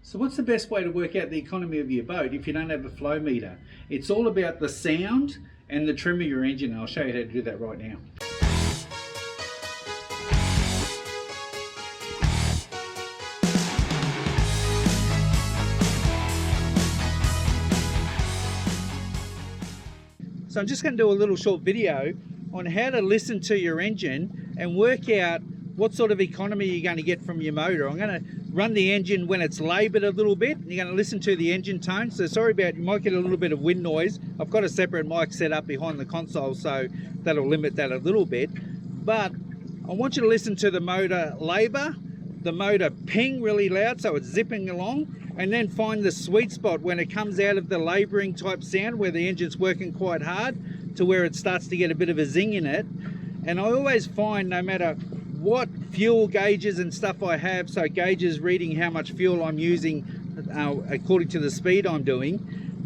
So what's the best way to work out the economy of your boat if you don't have a flow meter? It's all about the sound and the trim of your engine, and I'll show you how to do that right now. So I'm just going to do a little short video on how to listen to your engine and work out what sort of economy you're going to get from your motor. I'm going to run the engine when it's laboured a little bit. You're going to listen to the engine tone. So sorry about, you might get a little bit of wind noise. I've got a separate mic set up behind the console, so that'll limit that a little bit. But I want you to listen to the motor labour, the motor ping really loud so it's zipping along, and then find the sweet spot when it comes out of the labouring type sound where the engine's working quite hard to where it starts to get a bit of a zing in it. And I always find, no matter what fuel gauges and stuff I have, so gauges reading how much fuel I'm using according to the speed I'm doing,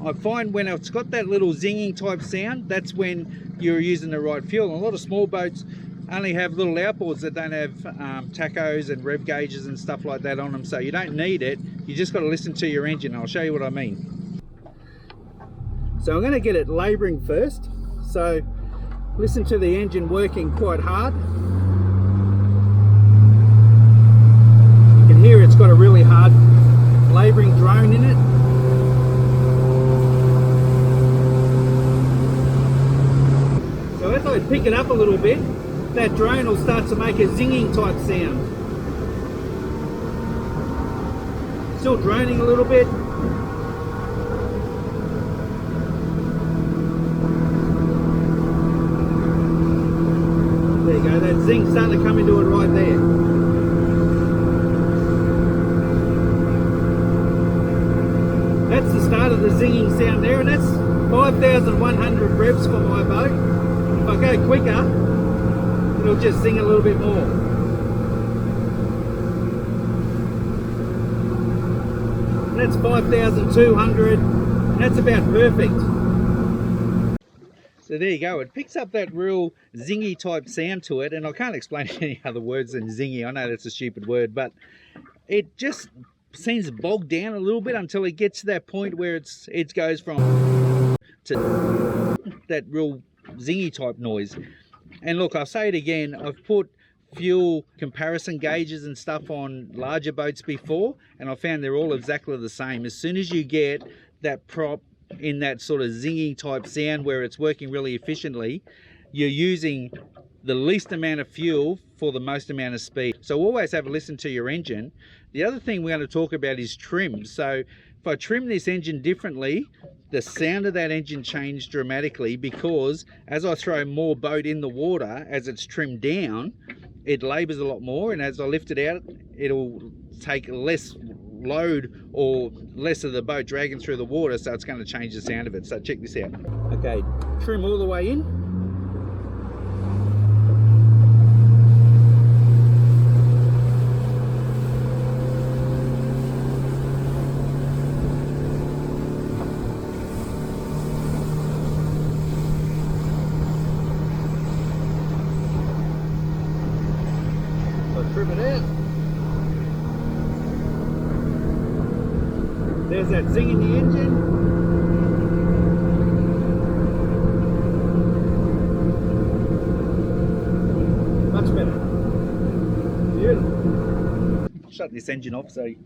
I find when it's got that little zinging type sound, that's when you're using the right fuel. And a lot of small boats only have little outboards that don't have tachos and rev gauges and stuff like that on them, so you don't need it. You just got to listen to your engine. I'll show you what I mean. So I'm going to get it labouring first. So listen to the engine working quite hard. You can hear it's got a really hard labouring drone in it. So as I pick it up a little bit, that drone will start to make a zinging type sound. Still droning a little bit. There you go, that zing's starting to come into it right there. That's the start of the zinging sound there, and that's 5,100 revs for my boat. If I go quicker, it'll just zing a little bit more. That's 5,200, and that's about perfect. So there you go, it picks up that real zingy type sound to it, and I can't explain any other words than zingy. I know that's a stupid word, but it just seems bogged down a little bit until it gets to that point where it goes from to that real zingy type noise. And look, I'll say it again, I've put fuel comparison gauges and stuff on larger boats before, and I found they're all exactly the same. As soon as you get that prop in that sort of zinging type sound where it's working really efficiently, you're using the least amount of fuel for the most amount of speed. So always have a listen to your engine. The other thing we're going to talk about is trim. So if I trim this engine differently, the sound of that engine changed dramatically, because as I throw more boat in the water, as it's trimmed down, it labours a lot more, and as I lift it out, it'll take less load or less of the boat dragging through the water, so it's going to change the sound of it. So check this out. Okay, trim all the way in. Trim it out. There's that zing in the engine. Much better. Beautiful. Shut this engine off so you're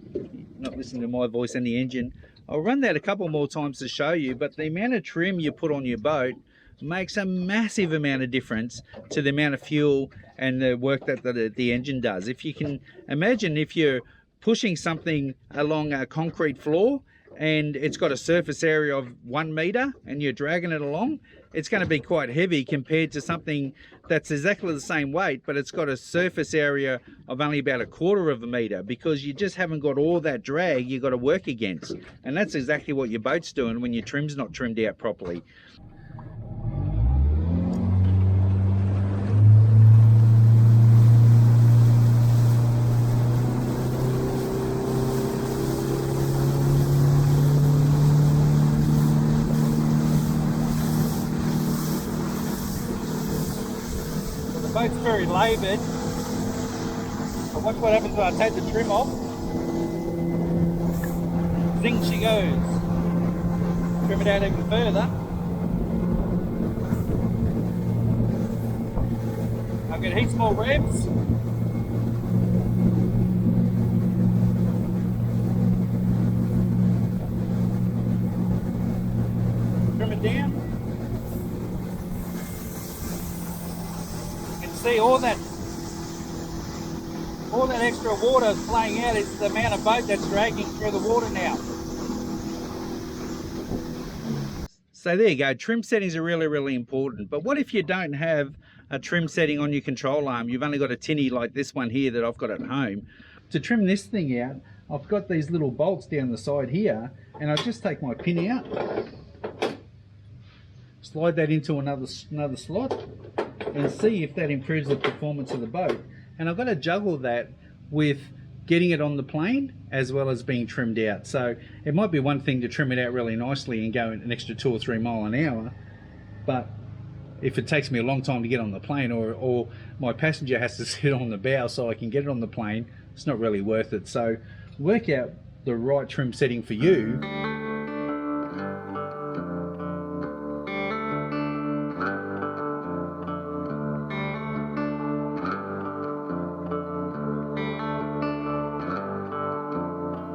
not listening to my voice and the engine. I'll run that a couple more times to show you, but the amount of trim you put on your boat makes a massive amount of difference to the amount of fuel and the work that the engine does. If you can imagine, if you're pushing something along a concrete floor and it's got a surface area of 1 meter and you're dragging it along, it's going to be quite heavy compared to something that's exactly the same weight, but it's got a surface area of only about 1/4 of a meter, because you just haven't got all that drag you've got to work against. And that's exactly what your boat's doing when your trim's not trimmed out properly. Boat's very laboured, but watch what happens when I take the trim off. Zing she goes. Trim it out even further. I'll get heaps more revs. Trim it down. You can see all that extra water playing out is the amount of boat that's dragging through the water now. So there you go, trim settings are really, really important. But what if you don't have a trim setting on your control arm? You've only got a tinny like this one here that I've got at home. To trim this thing out, I've got these little bolts down the side here, and I just take my pin out, slide that into another slot, and see if that improves the performance of the boat. And I've got to juggle that with getting it on the plane as well as being trimmed out. So it might be one thing to trim it out really nicely and go an extra 2 or 3 miles an hour, but if it takes me a long time to get on the plane, or my passenger has to sit on the bow so I can get it on the plane, it's not really worth it. So work out the right trim setting for you